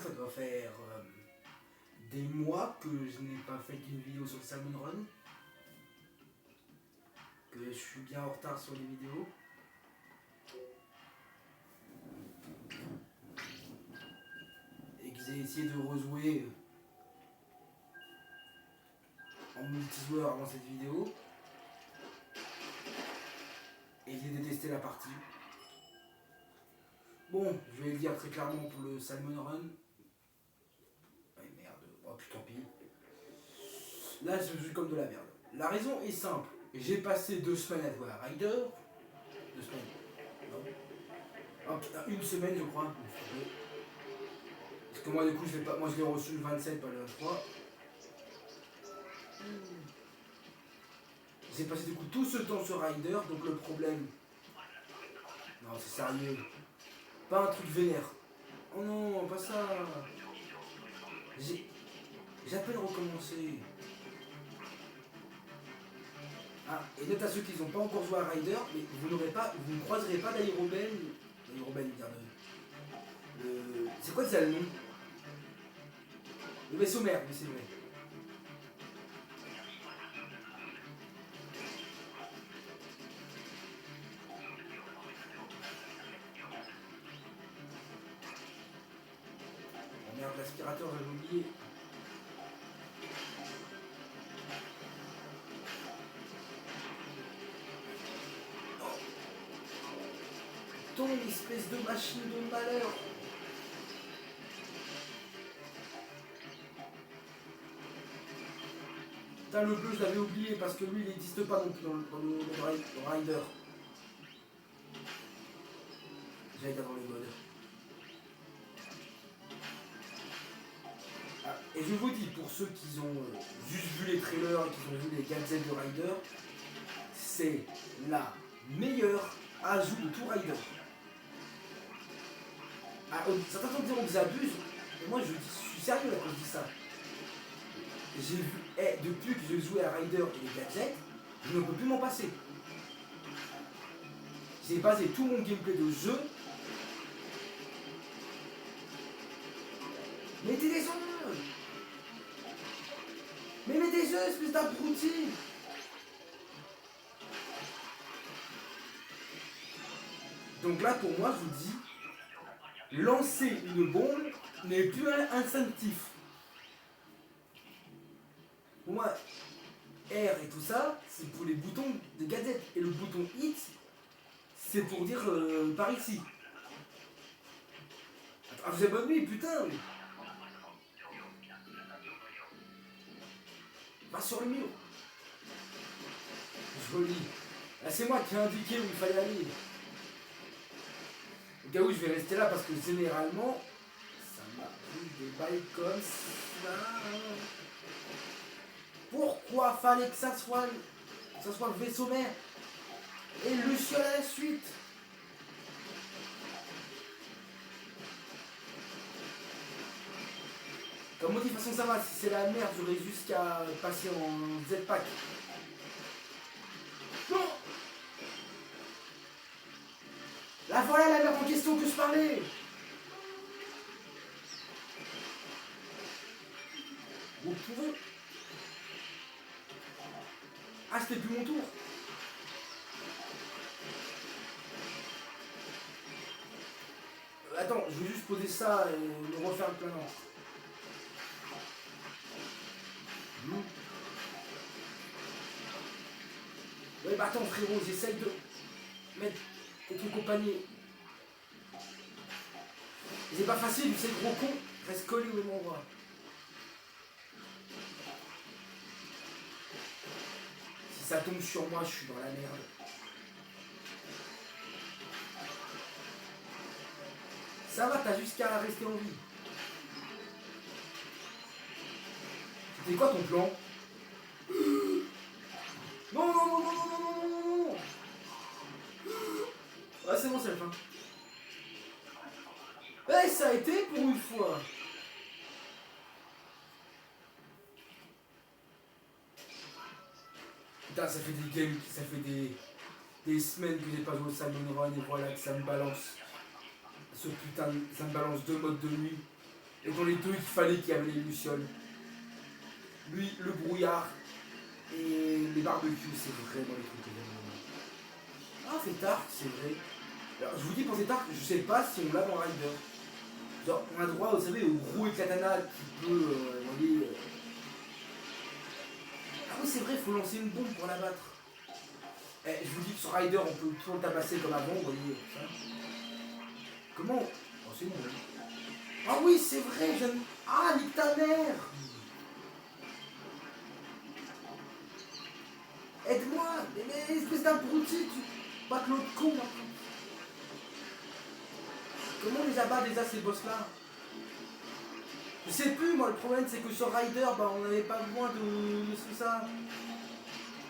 ça doit faire des mois que je n'ai pas fait une vidéo sur le Salmon Run. Que je suis bien en retard sur les vidéos. Et que j'ai essayé de rejouer en multijoueur avant cette vidéo. Et j'ai détesté la partie. Bon, je vais le dire très clairement pour le Salmon Run. Ah merde, oh putain pis. Là je joue comme de la merde. La raison est simple. J'ai passé 2 semaines à jouer à Rider. 2 semaines. Non. Une semaine je crois. Parce que moi du coup je l'ai reçu le 27, pas le 23. J'ai passé du coup tout ce temps sur Rider, donc le problème. Non c'est sérieux. Pas un truc vénère. Oh non, pas ça. J'ai à peine recommencé. Ah, et note à ceux qui n'ont pas encore joué à Rider, mais vous ne croiserez pas d'Aérobel. C'est quoi déjà le nom? Le vaisseau mère, mais c'est vrai. Oh merde, l'aspirateur, j'avais oublié. Ton espèce de machine de malheur. Putain, le bleu, je l'avais oublié parce que lui, il n'existe pas non plus dans le Rider. J'allais dire dans le mode. Ah, et je vous dis, pour ceux qui ont juste vu les trailers et qui ont vu les gadgets de Rider, c'est la meilleure ajout de tout Rider. Ah, certains vont dire qu'ils abusent, mais moi je suis sérieux quand je dis ça. J'ai vu, depuis que je jouais à Rider et les gadgets, je ne peux plus m'en passer. J'ai basé tout mon gameplay de jeu. Mettez des œufs! Mais mettez des œufs, espèce d'abruti! Donc là, pour moi, je vous dis, lancer une bombe n'est plus instinctif. Pour moi, R et tout ça, c'est pour les boutons de gadgets. Et le bouton hit, c'est pour dire par ici. Ah, vous avez bonne nuit, putain! Va sur le mur. Joli. Là, c'est moi qui ai indiqué où il fallait aller. Au cas où je vais rester là parce que généralement, ça m'a pris des balles comme ça. Pourquoi fallait que ça soit le vaisseau mère et Luciole à la suite? Comme on dit, de toute façon ça va, si c'est la merde, j'aurais jusqu'à passer en Z-Pack. Non! La voilà la merde en question que je parlais! Vous pouvez... Ah, c'était plus mon tour. Attends, je vais juste poser ça et me refaire le plein nord. Ouais bah attends frérot, j'essaye de mettre tes trucs au panier. C'est pas facile, tu sais gros con, reste collé au même endroit. Si ça tombe sur moi, je suis dans la merde. Ça va, t'as jusqu'à rester en vie. C'était quoi ton plan? Non, non, non, non, non, non, non, non, non. Ah, c'est bon, c'est la fin. Eh, ça a été pour une fois. Putain, ça fait des games, ça fait des semaines que j'ai pas joué au Salmon Run et voilà que ça me balance. Ça me balance 2 modes de nuit. Et dans les deux, il fallait qu'il y avait les lucioles. Lui, le brouillard et les barbecues, c'est vraiment les trucs que j'aime. Ah, c'est tard, c'est vrai. Alors, je vous dis pour ces tartes, je sais pas si on l'a dans Rider. Genre, on a droit, vous savez, au gros katana qui peut, vous voyez. Ah oui, c'est vrai, il faut lancer une bombe pour l'abattre. Eh, je vous dis que sur Rider, on peut toujours le tabasser comme avant, vous voyez. Ça. Comment? Oh, c'est une bombe. Ah oui, c'est vrai, j'aime. Ah, nique ta mère! Aide-moi! Mais espèce d'abruti, tu. Pas que l'autre con, hein. Comment on les abat déjà ces boss là? Je sais plus, moi le problème c'est que sur Rider, bah, on n'avait pas besoin de tout ça.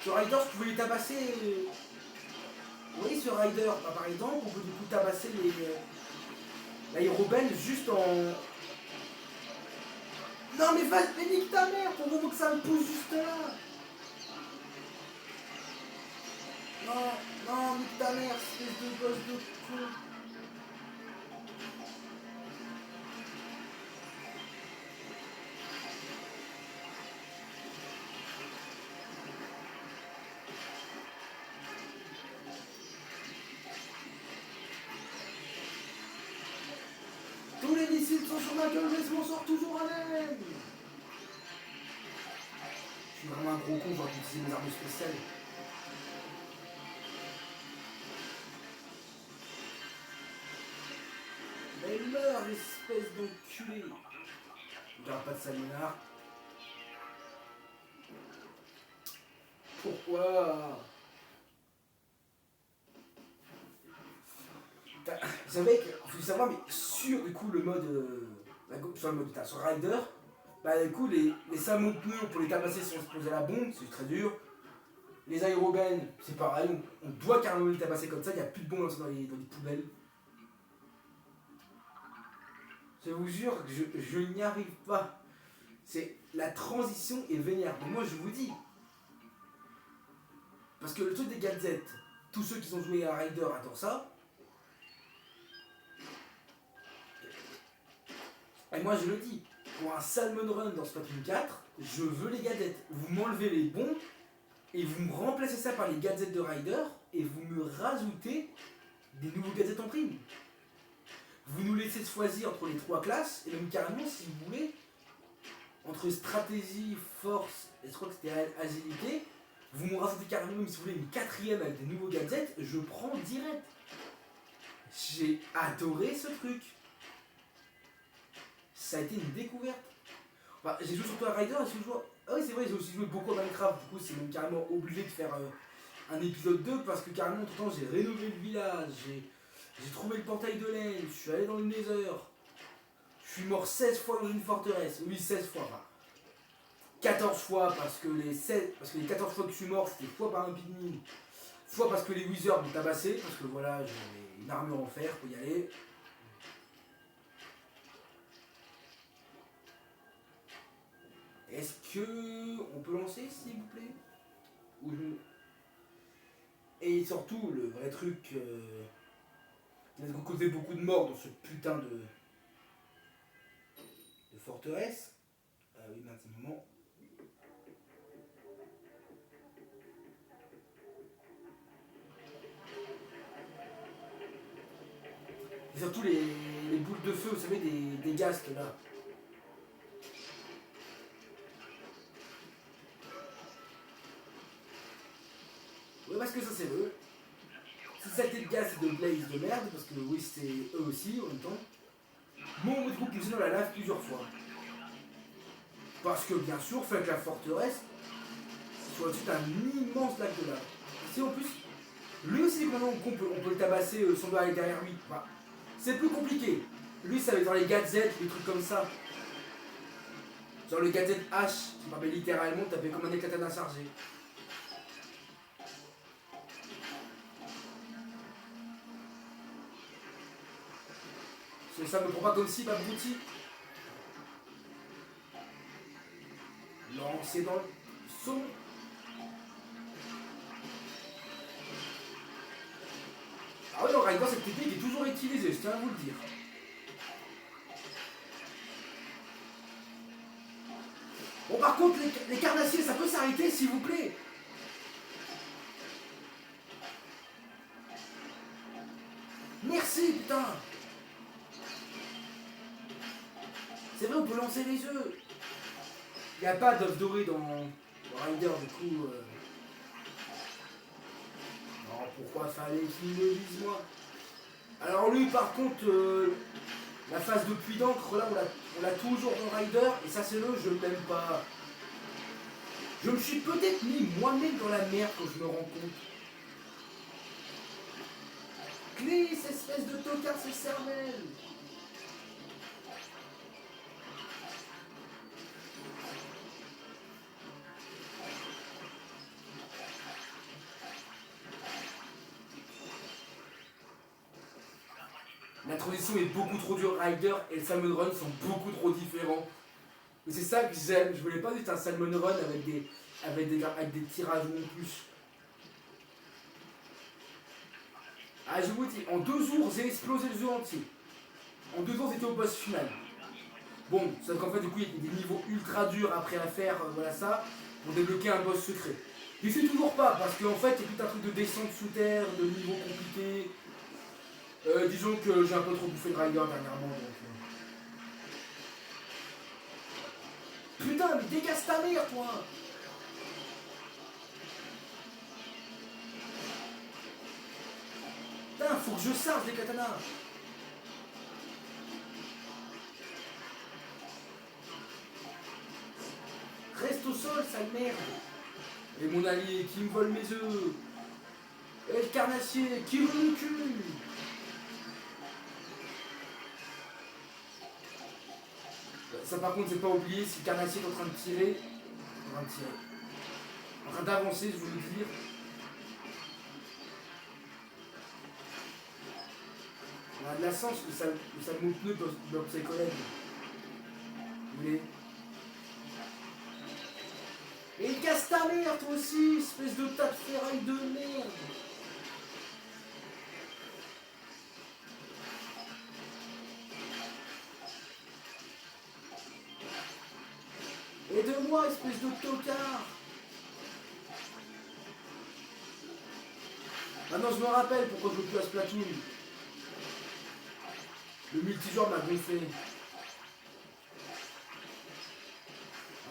Sur Rider, je pouvais les tabasser. Oui, sur Rider, bah, par exemple, on peut du coup tabasser les l'aérobène juste en. Non mais va, mais nique ta mère pour vraiment que ça me pousse juste là. Non, non, nique ta mère, espèce de gosse de con. Tous les missiles sont sur ma gueule, mais je m'en sors toujours à l'aide. Je suis vraiment un gros con, j'aurais pu utiliser mes armes spéciales. Mais meurs, espèce d'enculé. Regarde pas de salmonard. Pourquoi? Vous savez que, faut savoir, mais sur du coup le mode, sur le mode sur Rider, bah du coup les salmons pneus pour les tabasser si on se posait la bombe, c'est très dur. Les aérobènes, c'est pareil, on doit carrément les tabasser comme ça, il n'y a plus de bombes dans les poubelles. Je vous jure que je n'y arrive pas. C'est la transition est vénère. Mais moi je vous dis, parce que le truc des gadgets, tous ceux qui ont joué à Rider attendent ça. Et moi je le dis, pour un Salmon Run dans Splatoon 4, je veux les gadgets. Vous m'enlevez les bons et vous me remplacez ça par les gadgets de Rider et vous me rajoutez des nouveaux gadgets en prime. Vous nous laissez choisir entre les trois classes et même carrément si vous voulez, entre stratégie, force et je crois que c'était agilité, vous me rajoutez carrément même si vous voulez une quatrième avec des nouveaux gadgets, je prends direct. J'ai adoré ce truc. Ça a été une découverte. Enfin, j'ai joué surtout à Rider et j'ai joué. Ah oui, c'est vrai, j'ai aussi joué beaucoup à Minecraft. Du coup, c'est même carrément obligé de faire un épisode 2 parce que carrément, tout le temps, j'ai rénové le village, j'ai trouvé le portail de laine, je suis allé dans le Nether. Je suis mort 16 fois dans une forteresse. Oui, 16 fois. Enfin, 14 fois parce que parce que les 14 fois que je suis mort, c'était fois par un pygmy, fois parce que les wizards m'ont tabassé, parce que voilà, j'ai une armure en fer pour y aller. Est-ce que on peut lancer, s'il vous plaît? Ou je... Et surtout, le vrai truc qui va causer beaucoup de morts dans ce putain de forteresse. Ah oui, maintenant. Et surtout les boules de feu, vous savez, des gastes là. Ouais, parce que ça c'est eux. Si ça était de gaz, c'est de blaze de merde, parce que oui, c'est eux aussi en même temps. Mon du coup poussé dans la lave plusieurs fois. Parce que bien sûr, fait que la forteresse soit au-dessus d'un immense lac de lave. Si en plus, lui aussi, maintenant on peut le tabasser sans doigt aller derrière lui. Bah, c'est plus compliqué. Lui, ça va être dans les gadgets, des trucs comme ça. Genre le gadget H, qui permet littéralement de taper comme un éclatant à charger. Ça me prend pas comme si, abruti. Lancer dans le saut. Ah oui, en Rider, cette technique est toujours utilisée, je tiens à vous le dire. Bon, par contre, les carnassiers, ça peut s'arrêter, s'il vous plaît. Merci, putain. C'est vrai, on peut lancer les œufs. Il n'y a pas d'œuf doré dans Rider, du coup. Non, pourquoi fallait qu'il me dise, moi? Alors lui, par contre, la phase de puits d'encre, là, on l'a toujours dans Rider, et ça, c'est le je ne l'aime pas. Je me suis peut-être mis moi-même dans la merde quand je me rends compte. Glisse, espèce de tocard, c'est cervelle. La transition est beaucoup trop dure. Rider et le Salmon Run sont beaucoup trop différents. Mais c'est ça que j'aime. Je voulais pas juste un Salmon Run avec des tirages en plus. Ah, je vous dis, en 2 jours, j'ai explosé le jeu entier. En 2 jours, j'étais au boss final. Bon, sauf qu'en fait, du coup, il y a des niveaux ultra durs après à faire, voilà ça, pour débloquer un boss secret. J'y suis toujours pas, parce qu'en fait, il y a tout un truc de descente sous terre, de niveaux compliqués. Disons que j'ai un peu trop bouffé de Rider dernièrement, donc... Putain, mais dégage ta mère, toi! Putain, faut que je charge les katanas! Reste au sol, sale merde! Et mon allié qui me vole mes œufs! Et le carnassier qui me le cul! Ça par contre, j'ai pas oublié, si le carnassier est en train de tirer, en train d'avancer, je veux le dire. On a de la chance que ça me pneu bloque ses collègues. Vous voulez? Et casse ta mère, toi aussi, espèce de tas de ferraille de merde! Aide-moi, espèce de tocard! Maintenant, je me rappelle pourquoi je joue plus à Splatoon. Le multijoueur m'a gonflé.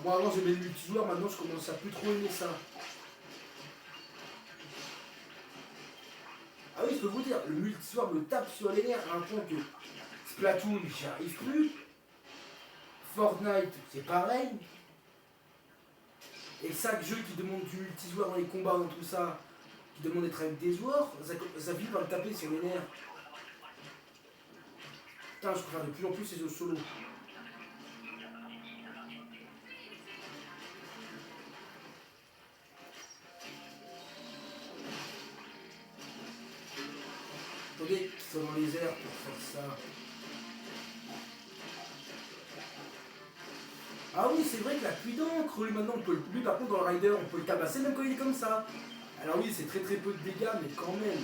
Moi, avant, j'aimais le multijoueur, maintenant, je commence à plus trop aimer ça. Ah oui, je peux vous dire, le multijoueur me tape sur les nerfs à un point que Splatoon, j'y arrive plus. Fortnite, c'est pareil. Et chaque jeu qui demande du multijoueur dans les combats, dans tout ça, qui demande d'être avec des joueurs, ça finit par me taper sur les nerfs. Putain, je préfère de plus en plus ces jeux solo. Attendez, qu'ils soient dans les airs pour faire ça. Ah oui, c'est vrai que la pluie d'encre, lui maintenant, lui par contre dans le Rider, on peut le tabasser même quand il est comme ça. Alors oui, c'est très peu de dégâts, mais quand même.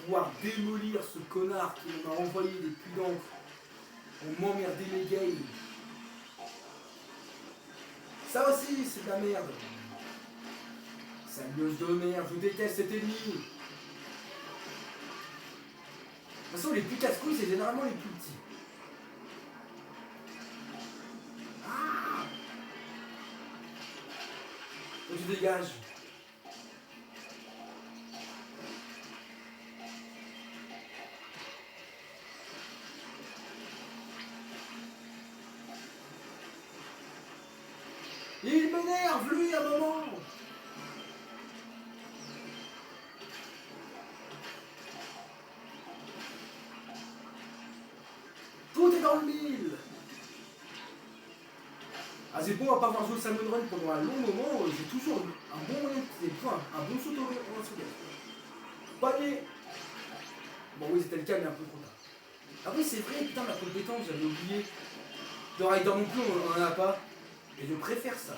Pouvoir démolir ce connard qui m'a envoyé des pluies d'encre. On m'emmerdait mes games. Ça aussi, c'est de la merde. Saleuse de merde, je déteste cet ennemi. De toute façon, les plus casse-couilles, c'est généralement les plus petits. Ah! Donc je dégage. Il m'énerve, lui, à un moment. Tout est dans le mille. Ah, c'est bon à pas avoir joué au Salmon Run pendant un long moment, j'ai toujours un bon moyen de points, un bon saut au soleil. Panier. Bon oui, c'était le cas, mais un peu trop tard. Ah oui, c'est vrai, putain, la compétence, j'avais oublié. De Rider non plus, on en a pas. Et je préfère ça.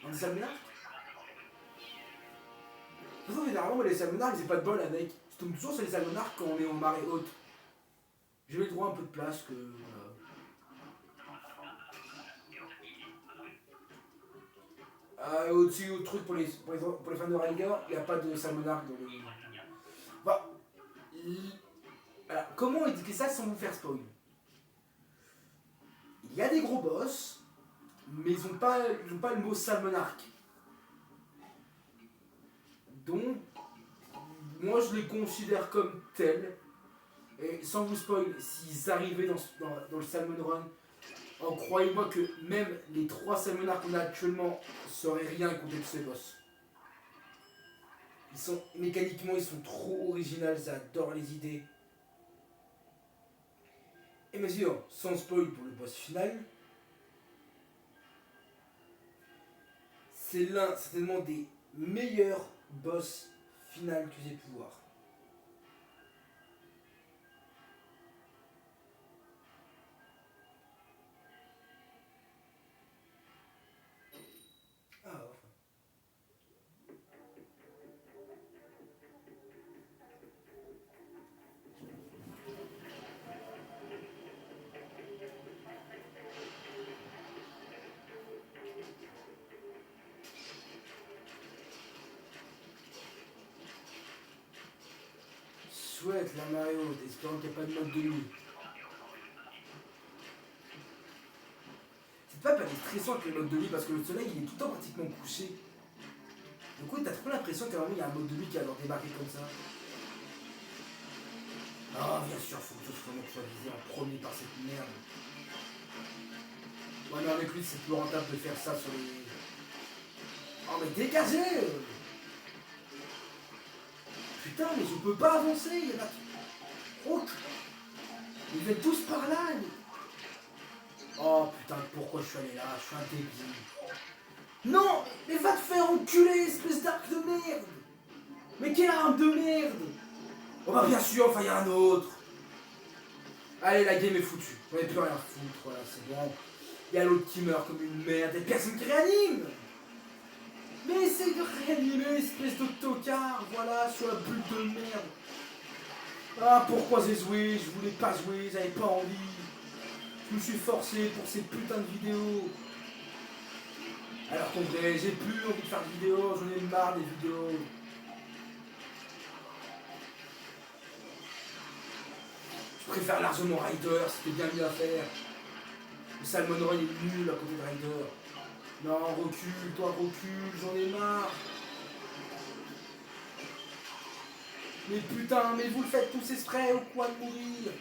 On dit ça bien? toute façon, généralement, les salmonards, j'ai pas de bol avec. Je tombe toujours sur les salmonards quand on est en marée haute. J'ai le droit à un peu de place que. Voilà. Au-dessus, autre truc pour les fans de Rider, il n'y a pas de salmonards dans le. Bah, alors, comment expliquer ça sans vous faire spoil? Il y a des gros boss, mais ils n'ont pas le mot salmonarque. Donc, moi je les considère comme tels. Et sans vous spoil, s'ils arrivaient dans le Salmon Run, croyez-moi que même les 3 salmonards qu'on a actuellement seraient rien à côté de ces boss. Mécaniquement, ils sont trop originaux, j'adore les idées. Et bien sûr, sans spoil pour le boss final, c'est l'un certainement des meilleurs boss final que j'ai pu voir. Souhaite la marée haute, espérant qu'il n'y a pas de mode de nuit. Cette map elle est stressante avec le mode de nuit parce que le soleil il est tout le temps pratiquement couché. Du coup t'as trop l'impression qu'à un moment il y a un mode de nuit qui va leur débarquer comme ça. Ah bien sûr, faut que je sois visé en premier par cette merde. Ouais mais avec lui c'est plus rentable de faire ça sur les. Oh mais dégagez. Putain mais je peux pas avancer, il y en a. Oh. Ils viennent tous par là. Oh putain, pourquoi je suis allé là? Je suis un débile. Non! Mais va te faire enculer, espèce d'arc de merde! Mais quelle arme de merde! Oh bah bien sûr, enfin il y a un autre! Allez, la game est foutue. On n'a plus rien à foutre, voilà, c'est bon. Il y a l'autre qui meurt comme une merde, et personne qui réanime! Mais essaye de réanimer, espèce de tocard, voilà, sur la bulle de merde! Ah, pourquoi j'ai joué? Je voulais pas jouer, j'avais pas envie. Je me suis forcé pour ces putains de vidéos. Alors qu'en vrai, j'ai plus envie de faire de vidéos, j'en ai marre des vidéos. Je préfère largement Rider, c'était bien mieux à faire. Le Salmon Run est nul à côté de Rider. Non, recule, toi recule, j'en ai marre. Mais putain, mais vous le faites tous exprès ou quoi de mourir?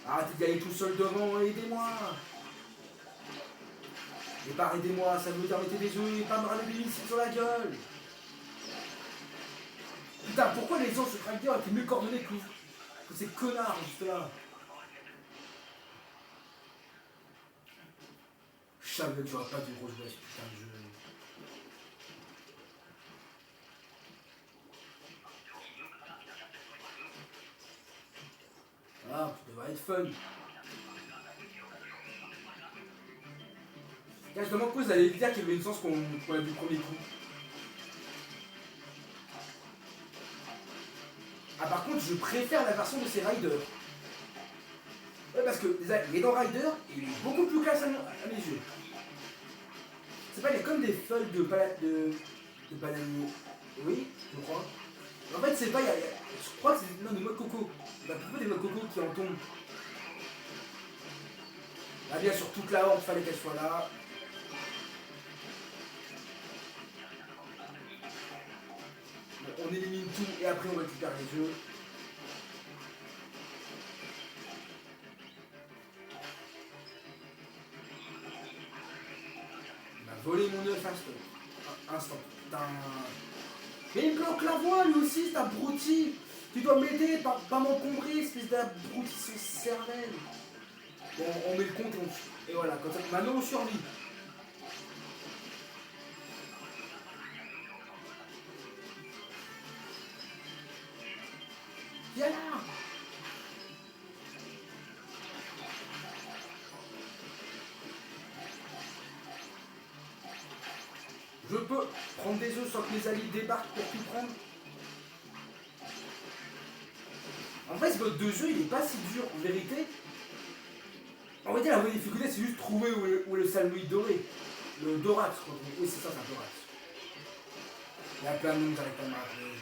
Arrêtez d'y aller tout seul devant, aidez-moi. Et pas aidez-moi, ça veut dire mettez des œufs et pas me ramener des missiles sur la gueule. Putain, pourquoi les gens sur Rider étaient mieux coordonnés que ces connards juste là? Je savais que j'aurais pas de gros jouer à ce putain de jeu. Ah, ça devrait être fun. Là, je demande quoi vous allez dire qu'il y avait une chance qu'on a du premier coup. Ah, par contre, je préfère la version de ces Riders. Ouais, parce que déjà, il est dans Rider et il est beaucoup plus classe à mes yeux. C'est pas, il est comme des feuilles de bananier. Oui, je crois. En fait, c'est pas, je crois que c'est non, de noix de coco. Il y a plutôt des noix de coco qui en tombent. Ah, bien sûr, toute la horde, fallait qu'elle soit là. Bon, on élimine tout et après on récupère les jeux. Il m'a volé mon œuf instant. Putain. Mais il bloque la voie lui aussi, c'est abruti. Tu dois m'aider, pas m'encombrer, espèce d'abruti sans cervelle. Bon, on met le compte et voilà, comme ça, maintenant on survit. Viens là. Je peux prendre des œufs sans que mes alliés débarquent pour tout prendre. En vrai, ce mode de jeu, il est pas si dur. En vérité, la vraie difficulté, c'est juste trouver où est le salmoïde doré. Le Dorax, quoi. Oui, c'est ça, c'est un Dorax. Il y a plein de noms que j'arrive pas à me rappeler.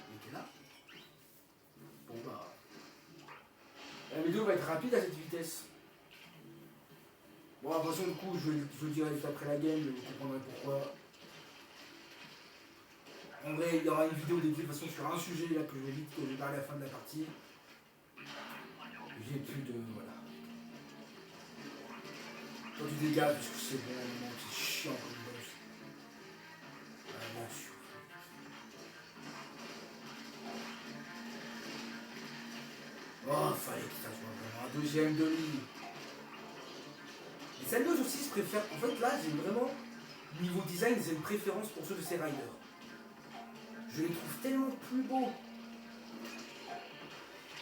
Il était là. Bon bah... La vidéo va être rapide à cette vitesse. Bon, de toute façon, du coup, je le dirai juste après la game, vous comprendrez pourquoi. En vrai, il y aura une vidéo dédiée de toute façon sur un sujet là que je vais vite, que je vais parler à la fin de la partie. J'ai plus de... voilà. Toi tu dégages parce que c'est bon, moment, c'est chiant comme boss. Ah, bien sûr. Oh, fallait que ça soit vraiment un deuxième demi. Les Salmos aussi se préfèrent. En fait, là, j'ai vraiment, niveau design, j'ai une préférence pour ceux de ces riders. Je les trouve tellement plus beaux.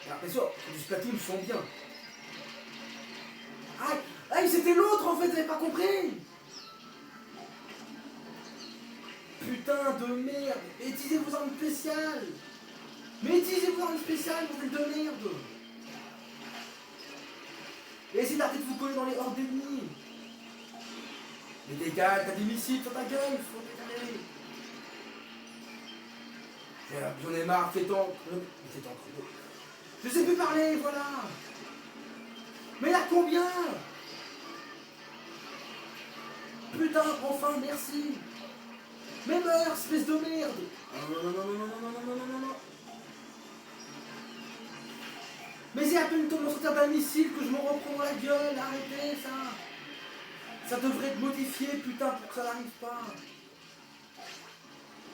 Alors, bien sûr, du Splatoon sont bien. Ah, ah c'était l'autre en fait, j'avais pas compris. Putain de merde. Mais utilisez vos armes spéciales. Mais utilisez vos armes spéciales, bordel de merde. Et essayez d'arrêter de vous coller dans les hordes d'ennemis. Mais dégage, t'as des missiles sur ta gueule, faut dégager. J'en ai marre, fais-t'en. Je sais plus parler, voilà. Mais là combien? Putain, enfin, merci. Mais meurs, espèce de merde. Non, non, non, non, non, non, non, non, non, non, non. Mais c'est à peine de me sortir d'un missile que je me reprends dans la gueule, arrêtez ça. Ça devrait être modifié, putain, pour que ça n'arrive pas.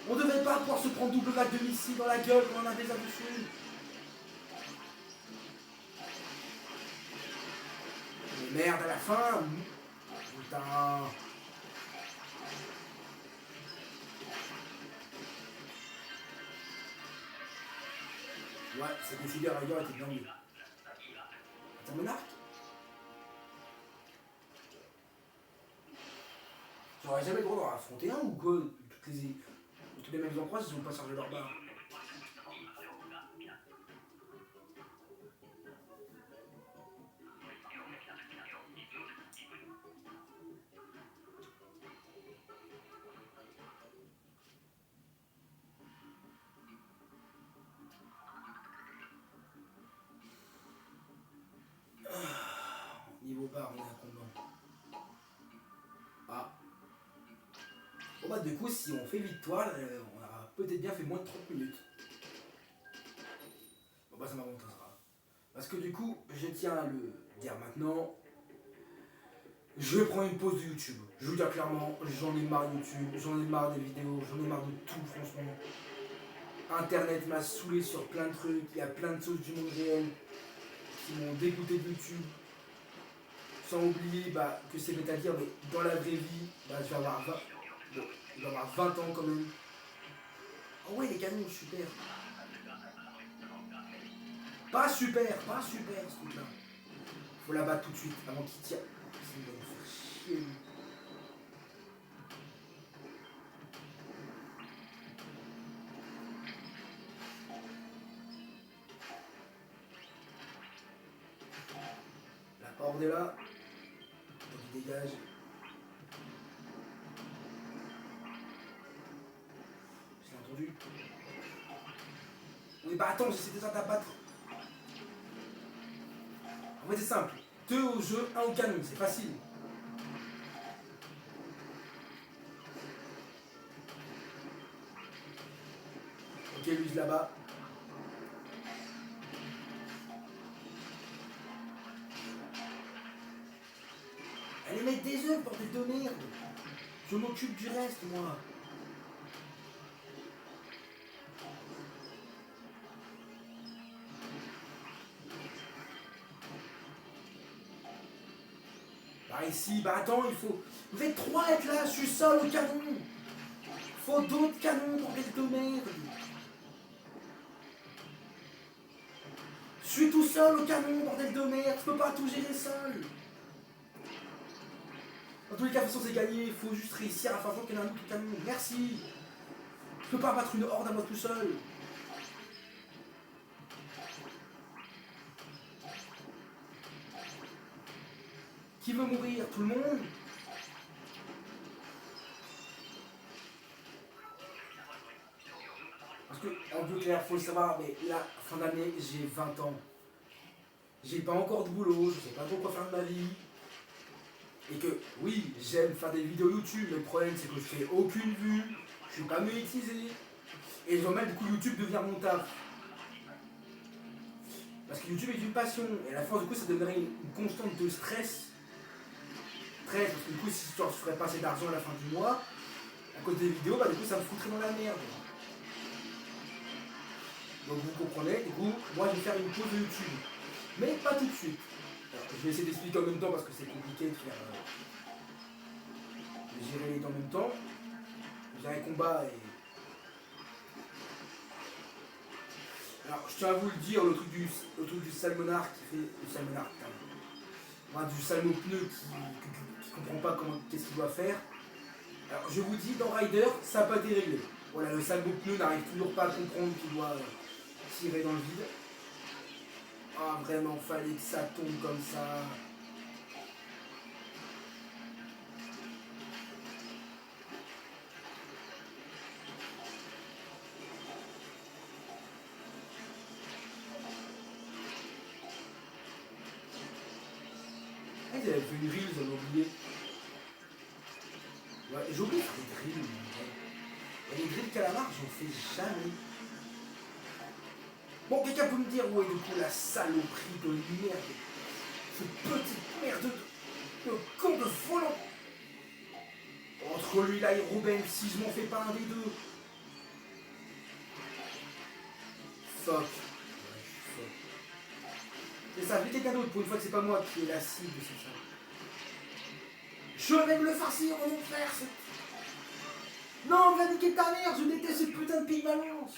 On devait pas pouvoir se prendre double vague de missiles dans la gueule quand on a déjà dessus. Mais merde, à la fin. Putain. Ouais, c'est décidé, Rider était bien mieux. C'est un monarque? J'aurais jamais le droit d'en affronter un ou quoi? Toutes les mêmes endroits, ils ont pas chargé leur barre. Niveau barre, on est à combien? Ah. Bon bah du coup, si on fait victoire, on aura peut-être bien fait moins de 30 minutes. Bon bah ça m'avantagera. Parce que du coup, je tiens à le dire maintenant, je prends une pause de YouTube. Je vous dis clairement, j'en ai marre de YouTube, j'en ai marre des vidéos, j'en ai marre de tout franchement. Internet m'a saoulé sur plein de trucs, il y a plein de choses du monde réel qui m'ont dégoûté de YouTube. Sans oublier que c'est bête à dire, mais dans la vraie vie, je vais avoir 20, bon, je vais avoir 20 ans quand même. Oh ouais, les canons, super. Pas super, pas super ce truc-là. Faut la battre tout de suite avant qu'il tire. Ça va me faire chier. La horde est là. Donc il dégage. J'ai entendu. Oui bah attends, j'essaie déjà d'abattre. En fait c'est simple. 2 au jeu, 1 au canon, c'est facile. Ok, lui je la bats. Allez mettre des œufs, bordel de merde. Je m'occupe du reste, moi. Bah ici, bah attends, il faut... Vous êtes 3 à être là, je suis seul au canon. Faut d'autres canons, bordel de merde. Je suis tout seul au canon, bordel de merde, je peux pas tout gérer seul. Dans tous les cas, de toute façon, c'est gagné. Il faut juste réussir à faire en sorte qu'il y en ait un autre canon. Merci. Je peux pas battre une horde à moi tout seul. Qui veut mourir? Tout le monde? Parce que, en plus clair, faut le savoir, mais là, fin d'année, j'ai 20 ans. J'ai pas encore de boulot, je sais pas trop quoi faire de ma vie. Et que, oui, j'aime faire des vidéos YouTube, mais le problème c'est que je fais aucune vue, je suis pas monétisé. Et je vois mal du coup YouTube devenir mon taf. Parce que YouTube est une passion, et à la fin du coup ça deviendrait une constante de stress. Stress, parce que du coup si je ferais pas assez d'argent à la fin du mois, à cause des vidéos, bah du coup ça me foutrait dans la merde. Donc vous comprenez, du coup, moi je vais faire une pause de YouTube. Mais pas tout de suite. Alors, je vais essayer d'expliquer en même temps parce que c'est compliqué de faire. De gérer les deux en même temps. Gérer combat et. Alors je tiens à vous le dire, le truc du salmonard qui fait. Le salmonard, putain. Du salmopneu qui comprend pas qu'est-ce qu'il doit faire. Alors je vous dis, dans Rider, ça n'a pas été réglé. Voilà, le salmopneu n'arrive toujours pas à comprendre qu'il doit tirer dans le vide. Ah, vraiment, fallait que ça tombe comme ça. Ah, ils avaient fait une reel, j'avais oublié. Ouais, j'ai oublié de faire des drills. Et les drills calamars, j'en fais jamais. Bon, quelqu'un peut me dire où est du coup la saloperie de merde. Ce petit merde de con de volant. Entre lui là et Robin, si je m'en fais pas un des deux. Fuck. Ouais, fuck. C'est ça, mais quelqu'un d'autre pour une fois que c'est pas moi qui est la cible, c'est ça. Je vais me le farcir en enfer. Non, va niquer ta mère, je déteste cette putain de pigmalance.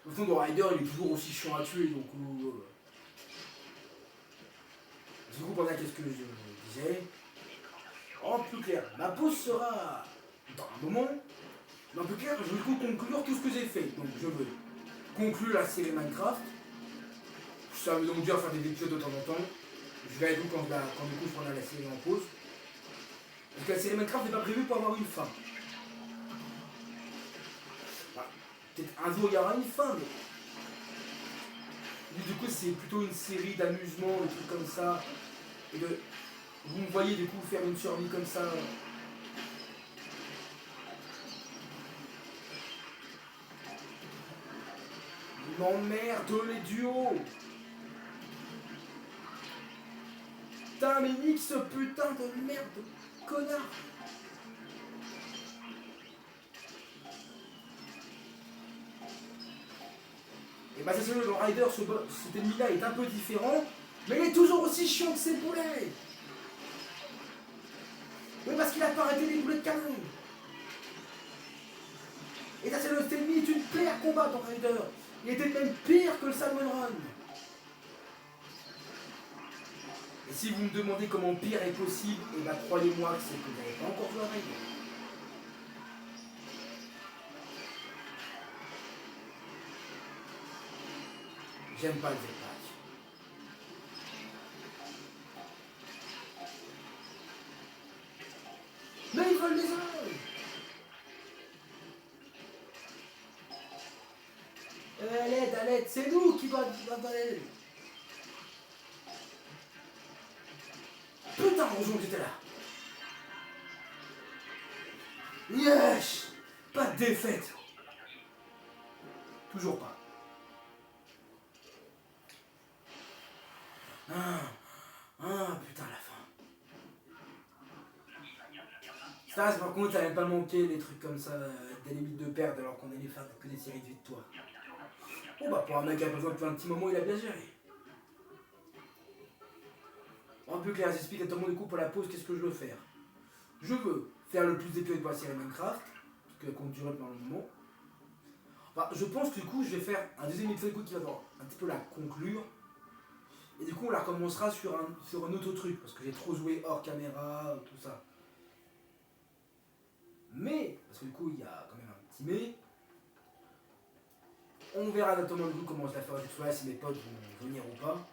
Au fond, dans Rider, il est toujours aussi chiant à tuer, donc. Du coup, pendant qu'est-ce que je disais. En plus clair, ma pause sera dans un moment. Mais en plus clair, je vais du coup conclure tout ce que j'ai fait. Donc, je veux conclure la série Minecraft. Ça veut donc dire faire des épisodes de temps en temps. Je vais du coup quand du coup je prendrai la série en pause. Parce que la série Minecraft n'est pas prévue pour avoir une fin. Bah, peut-être un jour il y aura une fin, mais. Du coup, c'est plutôt une série d'amusement, des trucs comme ça. Et de. Vous me voyez du coup faire une survie comme ça. Il m'emmerde les duos. Putain, mais nique ce putain de merde de connard. Et bah c'est sûr, le Rider, cet ennemi-là est un peu différent, mais il est toujours aussi chiant que ses boulets. Oui, parce qu'il a pas arrêté les boulets de canon. Et ça, c'est le ennemi est une plaie à combattre dans Rider. Il était même pire que le Salmon Run. Et si vous me demandez comment pire est possible, et bah croyez-moi que c'est que vous n'avez pas encore joué à Rider. J'aime pas le jetpack. Mais ils veulent les œufs. À l'aide, c'est nous qui doit aller. Putain, heureusement que j'étais là. Yes. Pas de défaite. Toujours pas. Putain, la fin. Ça, par contre, ça n'avait pas manqué les trucs comme ça, des limites de perte alors qu'on allait faire que des séries de victoires. Bon bah pour un mec qui a besoin depuis un petit moment, il a bien géré. Un peu clair, j'explique à tout le monde du coup pour la pause qu'est-ce que je veux faire. Je veux faire le plus d'épisodes pour la série Minecraft, qui va durer pendant le moment. Enfin, je pense que du coup je vais faire un deuxième épisode qui va devoir un petit peu la conclure. Et du coup, on la recommencera sur un autre truc, parce que j'ai trop joué hors caméra, tout ça. Mais, parce que du coup, il y a quand même un petit mais. On verra notamment du coup comment je la ferai cette fois, si mes potes vont venir ou pas.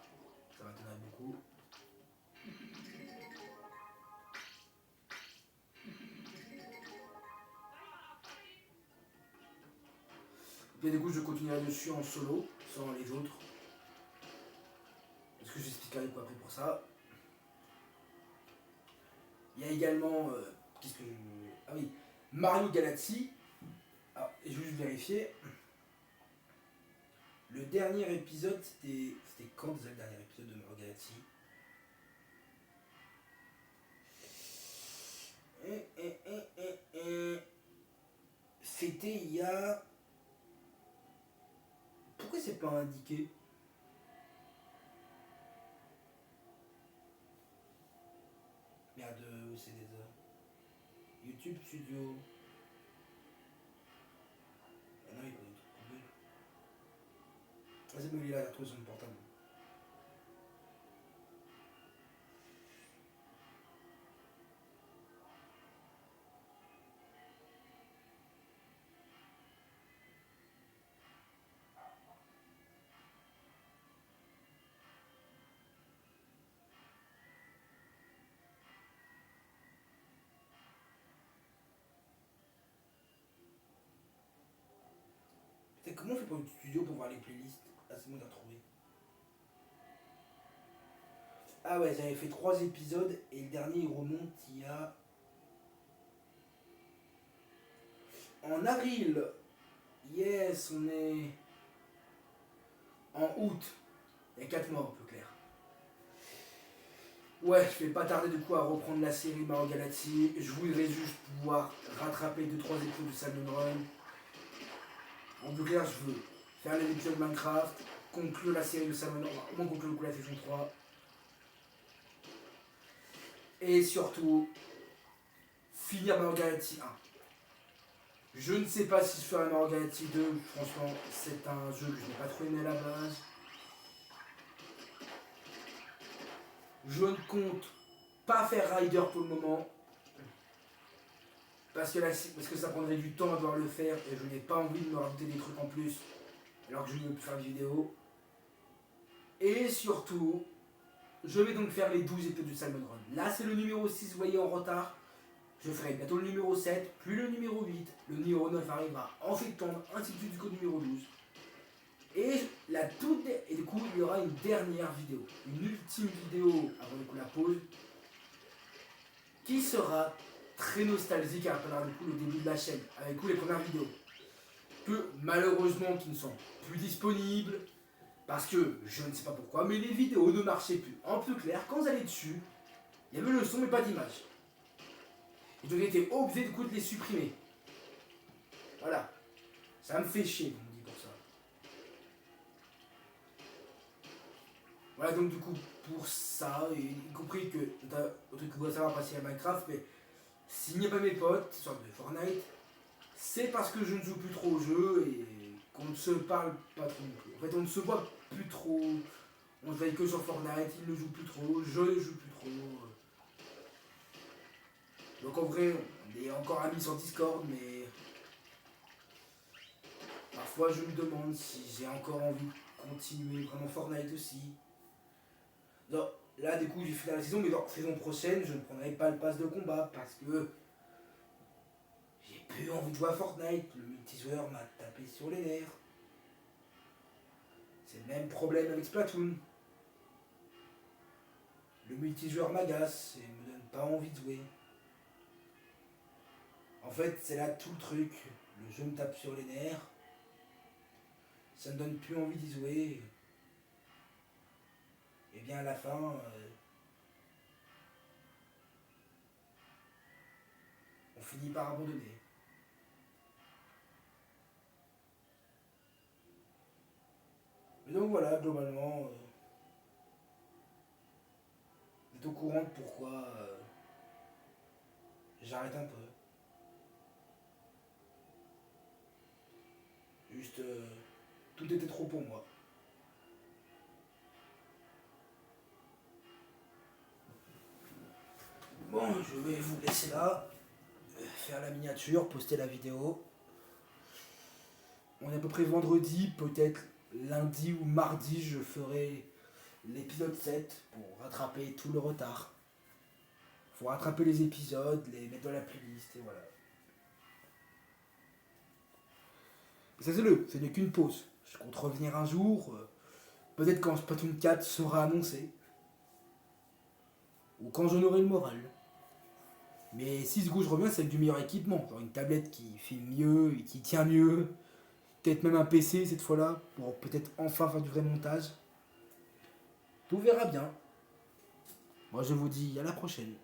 Ça m'étonnerait beaucoup. Et puis du coup, je continuerai dessus en solo, sans les autres. Parce que j'expliquerai quoi après pour ça. Il y a également. Qu'est-ce que je. Ah oui, Mario Galaxy. Ah, et je vais juste vérifier. Le dernier épisode, c'était quand déjà le dernier épisode de Mario Galaxy? C'était il y a. Pourquoi c'est pas indiqué? Merde, c'est des heures. YouTube Studio. Ah non, il y a pas d'autre problème. Ah, c'est bon, il a retrouvé son portable. Putain, comment on fait pour le studio pour voir les playlists? Ah, c'est bon, j'ai retrouvé. Ah ouais, j'avais fait 3 épisodes et le dernier il remonte il y a. En avril. Yes, on est. En août. Il y a 4 mois, un peu clair. Ouais, je vais pas tarder du coup à reprendre la série Mario Galaxy. Je voudrais juste pouvoir rattraper 2-3 épisodes de Salmon Run. En plus clair, je veux faire les épisodes Minecraft, conclure la série de Salmon Run, au moins conclure la saison 3. Et surtout, finir Mario Galaxy 1. Je ne sais pas si je ferai Mario Galaxy 2, franchement, c'est un jeu que je n'ai pas trop aimé à la base. Je ne compte pas faire Rider pour le moment. Parce que ça prendrait du temps à devoir le faire et je n'ai pas envie de me rajouter des trucs en plus alors que je ne veux plus faire de vidéo. Et surtout, je vais donc faire les 12 épisodes du Salmon Run. Là, c'est le numéro 6, vous voyez, en retard. Je ferai bientôt le numéro 7, puis le numéro 8. Le numéro 9 arrivera en septembre, ainsi de suite jusqu'au numéro 12. Et du coup, il y aura une dernière vidéo, une ultime vidéo avant du coup la pause, qui sera très nostalgique et rappellera du coup le début de la chaîne, avec du coup les premières vidéos. Que malheureusement qui ne sont plus disponibles, parce que je ne sais pas pourquoi, mais les vidéos ne marchaient plus. En plus clair, quand vous allez dessus, il y avait le son mais pas d'image. Et donc j'ai été obligé du coup de les supprimer. Voilà. Ça me fait chier, comme on dit pour ça. Voilà donc du coup pour ça, y compris que le truc que vous voulez savoir passer à Minecraft, mais s'il n'y a pas mes potes, sorte de Fortnite, c'est parce que je ne joue plus trop au jeu et qu'on ne se parle pas trop non plus. En fait on ne se voit plus trop, on ne veille que sur Fortnite, il ne joue plus trop, je ne joue plus trop. Donc en vrai on est encore amis sur Discord mais parfois je me demande si j'ai encore envie de continuer vraiment Fortnite aussi. Non, là, du coup, j'ai fini la saison, mais dans la saison prochaine, je ne prendrai pas le pass de combat parce que j'ai plus envie de jouer à Fortnite. Le multijoueur m'a tapé sur les nerfs. C'est le même problème avec Splatoon. Le multijoueur m'agace et me donne pas envie de jouer. En fait, c'est là tout le truc. Le jeu me tape sur les nerfs. Ça me donne plus envie d'y jouer. Et bien à la fin, on finit par abandonner. Mais donc voilà, globalement, vous êtes au courant de pourquoi j'arrête un peu. Juste, tout était trop pour moi. je vais vous laisser là, faire la miniature, poster la vidéo. On est à peu près vendredi, peut-être lundi ou mardi, je ferai l'épisode 7 pour rattraper tout le retard. Faut rattraper les épisodes, les mettre dans la playlist et voilà. Sachez-le, ce n'est qu'une pause. Je compte revenir un jour, peut-être quand Splatoon 4 sera annoncé. Ou quand j'en aurai le moral. Mais si ce coup je reviens, c'est avec du meilleur équipement. Genre une tablette qui filme mieux, et qui tient mieux. Peut-être même un PC cette fois-là, pour peut-être enfin faire du vrai montage. Tout verra bien. Moi je vous dis à la prochaine.